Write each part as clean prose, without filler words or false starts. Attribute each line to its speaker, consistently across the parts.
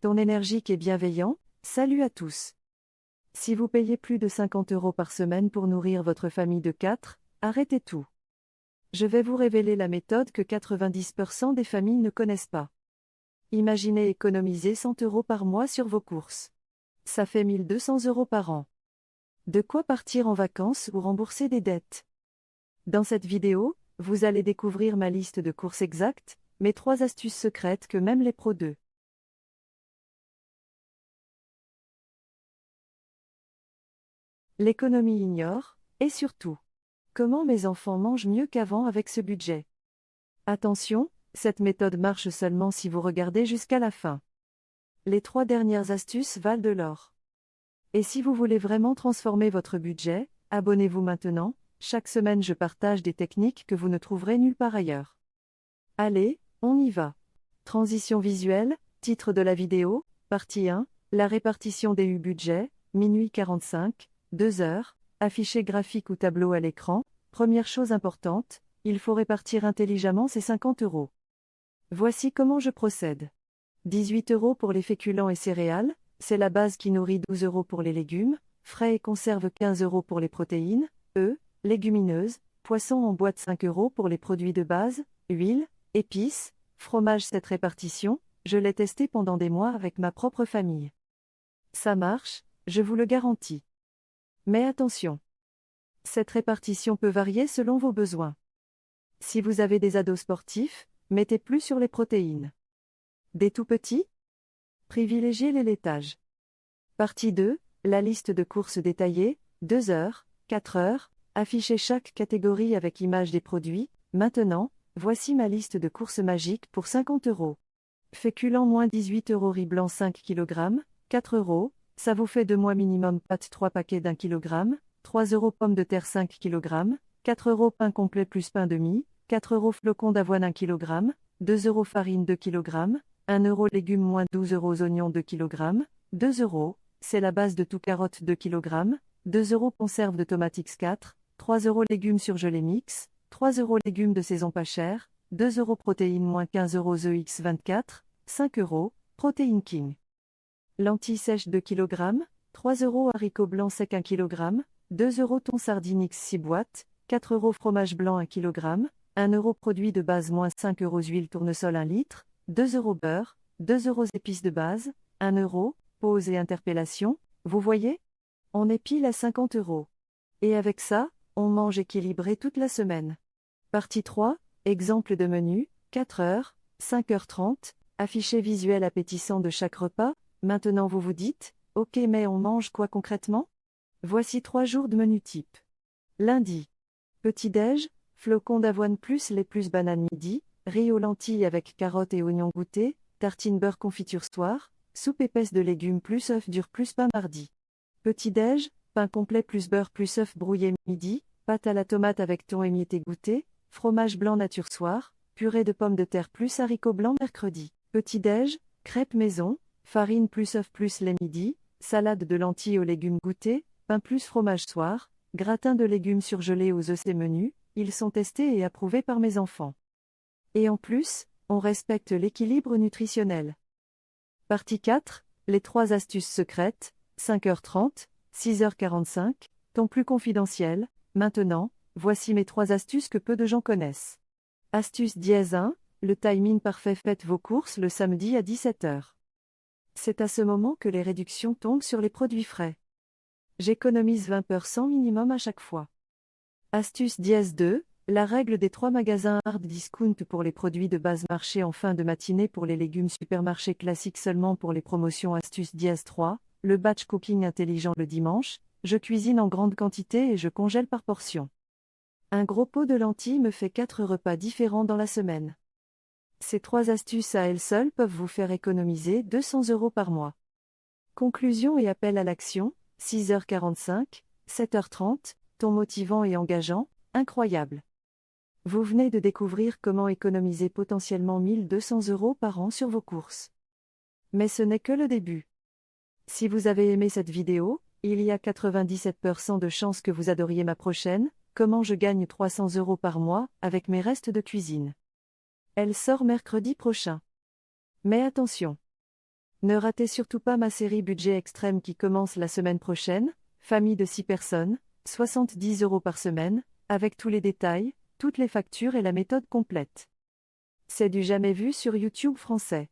Speaker 1: ton énergique et bienveillant, salut à tous. Si vous payez plus de 50 € par semaine pour nourrir votre famille de 4, arrêtez tout. Je vais vous révéler la méthode que 90% des familles ne connaissent pas. Imaginez économiser 100 € par mois sur vos courses. Ça fait 1200 € par an. De quoi partir en vacances ou rembourser des dettes. Dans cette vidéo, vous allez découvrir ma liste de courses exactes, mes 3 astuces secrètes que même les pros 2. L'économie ignore, et surtout, comment mes enfants mangent mieux qu'avant avec ce budget. Attention, cette méthode marche seulement si vous regardez jusqu'à la fin. Les 3 dernières astuces valent de l'or. Et si vous voulez vraiment transformer votre budget, abonnez-vous maintenant, chaque semaine je partage des techniques que vous ne trouverez nulle part ailleurs. Allez, on y va. Transition visuelle, titre de la vidéo, partie 1, la répartition des budget, minuit 45, 2 heures, affiché graphique ou tableau à l'écran. Première chose importante, il faut répartir intelligemment ces 50 €. Voici comment je procède. 18 € pour les féculents et céréales, c'est la base qui nourrit 12 € pour les légumes, frais et conserves 15 € pour les protéines, œufs, légumineuses, poissons en boîte 5 € pour les produits de base, huile, épices, fromage. Cette répartition, je l'ai testée pendant des mois avec ma propre famille. Ça marche, je vous le garantis. Mais attention! Cette répartition peut varier selon vos besoins. Si vous avez des ados sportifs, mettez plus sur les protéines. Des tout petits? Privilégiez les laitages. Partie 2, la liste de courses détaillée, 2 heures, 4 heures, affichez chaque catégorie avec image des produits. Maintenant, voici ma liste de courses magiques pour 50 €. Féculents moins 18 € riz blanc 5 kg, 4 €, ça vous fait 2 mois minimum pâtes 3 paquets d'1 kg, 3 € pommes de terre 5 kg, 4 € pain complet plus pain demi, 4 € flocons d'avoine 1 kg, 2 € farine 2 kg, 1 € légumes moins 12 € oignons 2 kg, 2 €, c'est la base de tout carottes 2 kg, 2 € conserve de tomates X4, 3 € légumes surgelés mix, 3 € légumes de saison pas chers, 2 € protéines moins 15 € œufs X24, 5 €, protéines king. Lentilles sèches 2 kg, 3 € haricots blancs secs 1 kg, 2 € thon sardines X6 boîtes, 4 € fromage blanc 1 kg, 1 € produits de base moins 5 € huile tournesol 1 litre, 2 € beurre, 2 € épices de base, 1 €, pause et interpellation, vous voyez? On est pile à 50 €. Et avec ça, on mange équilibré toute la semaine. Partie 3, exemple de menu, 4 heures, 5h30, affiché visuel appétissant de chaque repas. Maintenant vous vous dites, ok mais on mange quoi concrètement? Voici 3 jours de menu type. Lundi. Petit-déj, flocons d'avoine plus lait plus banane midi, riz aux lentilles avec carottes et oignons goûtés, tartine beurre confiture soir, soupe épaisse de légumes plus œuf dur plus pain mardi. Petit-déj, pain complet plus beurre plus œuf brouillé midi, pâte à la tomate avec thon émietté goûter, fromage blanc nature soir, purée de pommes de terre plus haricots blancs mercredi. Petit-déj, crêpes maison, farine plus œuf plus lait midi, salade de lentilles aux légumes goûtés, pain plus fromage soir, gratin de légumes surgelés aux œufs. Ces menus, ils sont testés et approuvés par mes enfants. Et en plus, on respecte l'équilibre nutritionnel. Partie 4, les 3 astuces secrètes, 5h30, 6h45, ton plus confidentiel. Maintenant, voici mes 3 astuces que peu de gens connaissent. Astuce dièse 1, le timing parfait. Faites vos courses le samedi à 17 h. C'est à ce moment que les réductions tombent sur les produits frais. J'économise 20% minimum à chaque fois. Astuce dièse 2, la règle des 3 magasins hard discount pour les produits de base, marché en fin de matinée pour les légumes, supermarché classique seulement pour les promotions. Astuce dièse 3, le batch cooking intelligent. Le dimanche, je cuisine en grande quantité et je congèle par portion. Un gros pot de lentilles me fait 4 repas différents dans la semaine. Ces 3 astuces à elles seules peuvent vous faire économiser 200 € par mois. Conclusion et appel à l'action, 6h45, 7h30, ton motivant et engageant, incroyable. Vous venez de découvrir comment économiser potentiellement 1200 € par an sur vos courses. Mais ce n'est que le début. Si vous avez aimé cette vidéo, il y a 97% de chances que vous adoriez ma prochaine, comment je gagne 300 € par mois avec mes restes de cuisine. Elle sort mercredi prochain. Mais attention! Ne ratez surtout pas ma série Budget Extrême qui commence la semaine prochaine, famille de 6 personnes, 70 € par semaine, avec tous les détails, toutes les factures et la méthode complète. C'est du jamais vu sur YouTube français.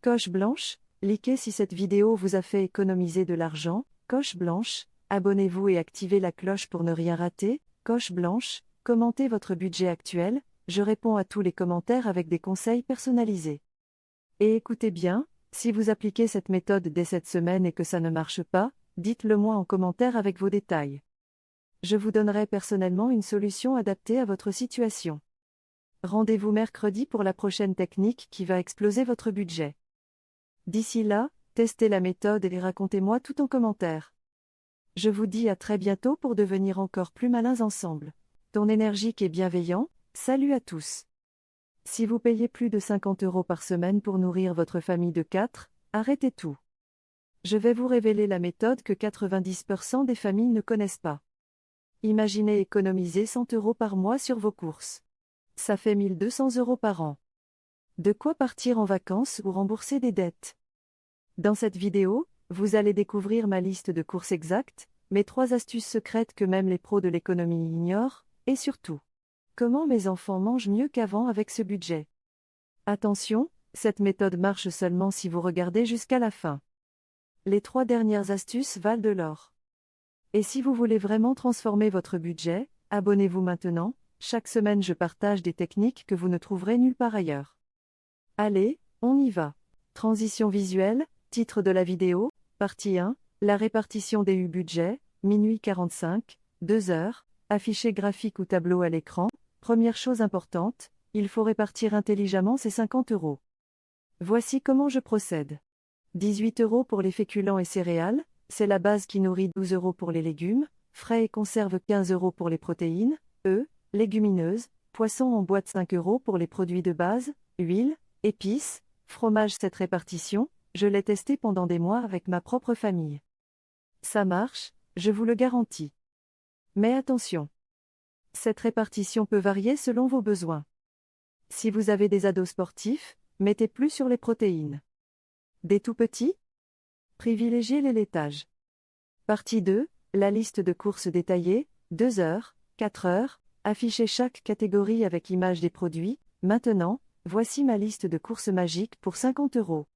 Speaker 1: Coche blanche, likez si cette vidéo vous a fait économiser de l'argent, coche blanche, abonnez-vous et activez la cloche pour ne rien rater, coche blanche, commentez votre budget actuel, je réponds à tous les commentaires avec des conseils personnalisés. Et écoutez bien, si vous appliquez cette méthode dès cette semaine et que ça ne marche pas, dites-le moi en commentaire avec vos détails. Je vous donnerai personnellement une solution adaptée à votre situation. Rendez-vous mercredi pour la prochaine technique qui va exploser votre budget. D'ici là, testez la méthode et racontez-moi tout en commentaire. Je vous dis à très bientôt pour devenir encore plus malins ensemble. Ton énergique et bienveillant, salut à tous. Si vous payez plus de 50 € par semaine pour nourrir votre famille de 4, arrêtez tout. Je vais vous révéler la méthode que 90% des familles ne connaissent pas. Imaginez économiser 100 € par mois sur vos courses. Ça fait 1200 € par an. De quoi partir en vacances ou rembourser des dettes. Dans cette vidéo, vous allez découvrir ma liste de courses exactes, mes 3 astuces secrètes que même les pros de l'économie ignorent, et surtout, comment mes enfants mangent mieux qu'avant avec ce budget. Attention, cette méthode marche seulement si vous regardez jusqu'à la fin. Les 3 dernières astuces valent de l'or. Et si vous voulez vraiment transformer votre budget, abonnez-vous maintenant, chaque semaine je partage des techniques que vous ne trouverez nulle part ailleurs. Allez, on y va. Transition visuelle, titre de la vidéo, partie 1, la répartition des budget, minuit 45, 2 heures, affiché graphique ou tableau à l'écran. Première chose importante, il faut répartir intelligemment ces 50 €. Voici comment je procède. 18 € pour les féculents et céréales, c'est la base qui nourrit 12 € pour les légumes, frais et conserves 15 € pour les protéines, œufs, légumineuses, poissons en boîte 5 € pour les produits de base, huile, épices, fromage. Cette répartition, je l'ai testée pendant des mois avec ma propre famille. Ça marche, je vous le garantis. Mais attention! Cette répartition peut varier selon vos besoins. Si vous avez des ados sportifs, mettez plus sur les protéines. Des tout petits? Privilégiez les laitages. Partie 2, la liste de courses détaillée, 2 heures, 4 heures, affichez chaque catégorie avec image des produits. Maintenant, voici ma liste de courses magiques pour 50 €.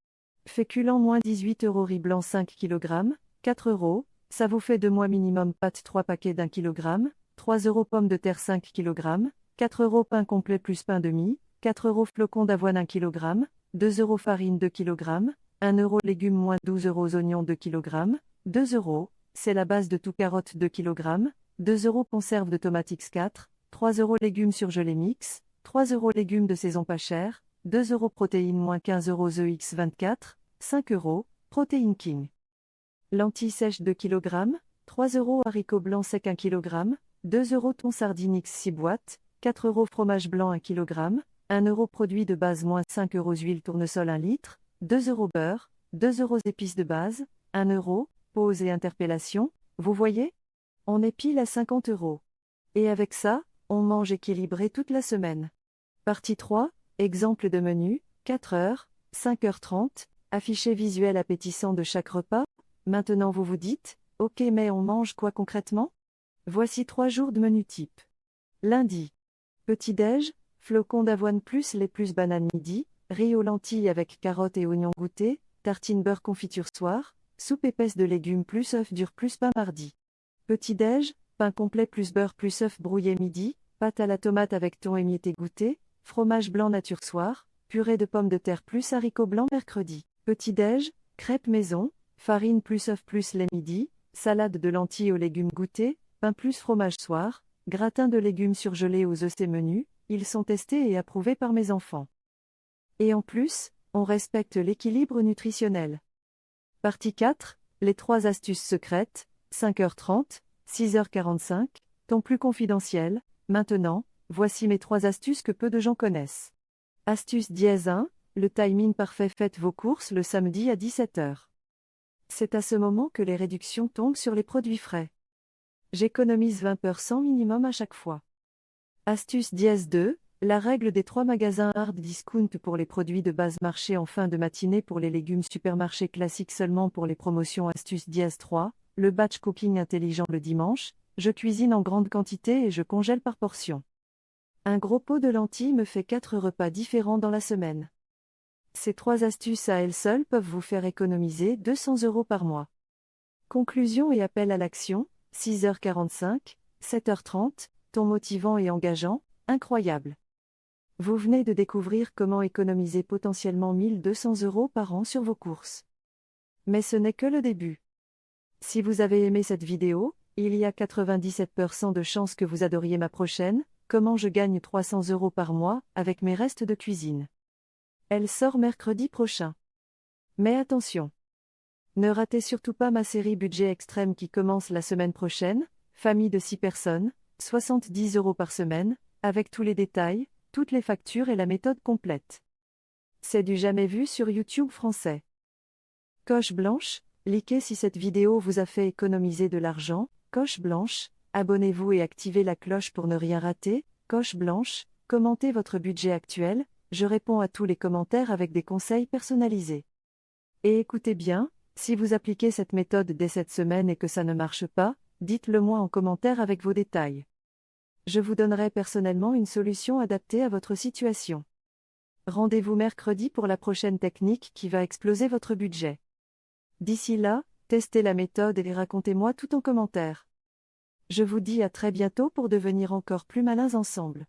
Speaker 1: Féculents moins 18 € riz blanc 5 kg, 4 €, ça vous fait 2 mois minimum pâtes 3 paquets d'1 kg, 3 € pommes de terre 5 kg, 4 € pain complet plus pain demi, 4 € flocons d'avoine 1 kg, 2 € farine 2 kg, 1 € légumes moins 12 € oignons 2 kg, 2 €, c'est la base de tout carottes 2 kg, 2 € conserve de tomates X4, 3 € légumes surgelés mix, 3 € légumes de saison pas chers, 2 € protéines moins 15 € œufs X24, 5 €, protéines king. Lentilles sèches 2 kg, 3 € haricots blancs secs 1 kg, 2 € thon sardines X6 boîtes, 4 € fromage blanc 1 kg, 1 € produits de base moins 5 € huile tournesol 1 litre, 2 € beurre, 2 € épices de base, 1 €, pause et interpellation, vous voyez? On est pile à 50 €. Et avec ça, on mange équilibré toute la semaine. Partie 3, exemple de menu, 4 heures, 5h30, affiché visuel appétissant de chaque repas. Maintenant vous vous dites, ok mais on mange quoi concrètement? Voici 3 jours de menu type. Lundi. Petit-déj, flocons d'avoine plus lait plus banane midi, riz aux lentilles avec carottes et oignons goûtés, tartine beurre confiture soir, soupe épaisse de légumes plus œuf dur plus pain mardi. Petit-déj, pain complet plus beurre plus œuf brouillé midi, pâte à la tomate avec thon émietté goûté, fromage blanc nature soir, purée de pommes de terre plus haricots blancs mercredi. Petit-déj, crêpes maison, farine plus œuf plus lait midi, salade de lentilles aux légumes goûtés, pain plus fromage soir, gratin de légumes surgelés aux œufs. Ces menus, ils sont testés et approuvés par mes enfants. Et en plus, on respecte l'équilibre nutritionnel. Partie 4, les 3 astuces secrètes, 5h30, 6h45, ton plus confidentiel. Maintenant, voici mes 3 astuces que peu de gens connaissent. Astuce dièse 1, le timing parfait. Faites vos courses le samedi à 17h. C'est à ce moment que les réductions tombent sur les produits frais. J'économise 20% minimum à chaque fois. Astuce dièse 2, La règle des 3 magasins hard discount pour les produits de base, marché en fin de matinée pour les légumes, supermarché classique seulement pour les promotions, astuce Diaz 3, le batch cooking intelligent le dimanche, je cuisine en grande quantité et je congèle par portion. Un gros pot de lentilles me fait 4 repas différents dans la semaine. Ces 3 astuces à elles seules peuvent vous faire économiser 200 € par mois. Conclusion et appel à l'action, 6h45, 7h30, ton motivant et engageant, incroyable. Vous venez de découvrir comment économiser potentiellement 1200 € par an sur vos courses. Mais ce n'est que le début. Si vous avez aimé cette vidéo, il y a 97% de chances que vous adoriez ma prochaine, comment je gagne 300 € par mois avec mes restes de cuisine. Elle sort mercredi prochain. Mais attention! Ne ratez surtout pas ma série Budget Extrême qui commence la semaine prochaine, famille de 6 personnes, 70 € par semaine, avec tous les détails, toutes les factures et la méthode complète. C'est du jamais vu sur YouTube français. Coche blanche, likez si cette vidéo vous a fait économiser de l'argent, coche blanche, abonnez-vous et activez la cloche pour ne rien rater, coche blanche, commentez votre budget actuel, je réponds à tous les commentaires avec des conseils personnalisés. Et écoutez bien, si vous appliquez cette méthode dès cette semaine et que ça ne marche pas, dites-le moi en commentaire avec vos détails. Je vous donnerai personnellement une solution adaptée à votre situation. Rendez-vous mercredi pour la prochaine technique qui va exploser votre budget. D'ici là, testez la méthode et racontez-moi tout en commentaire. Je vous dis à très bientôt pour devenir encore plus malins ensemble.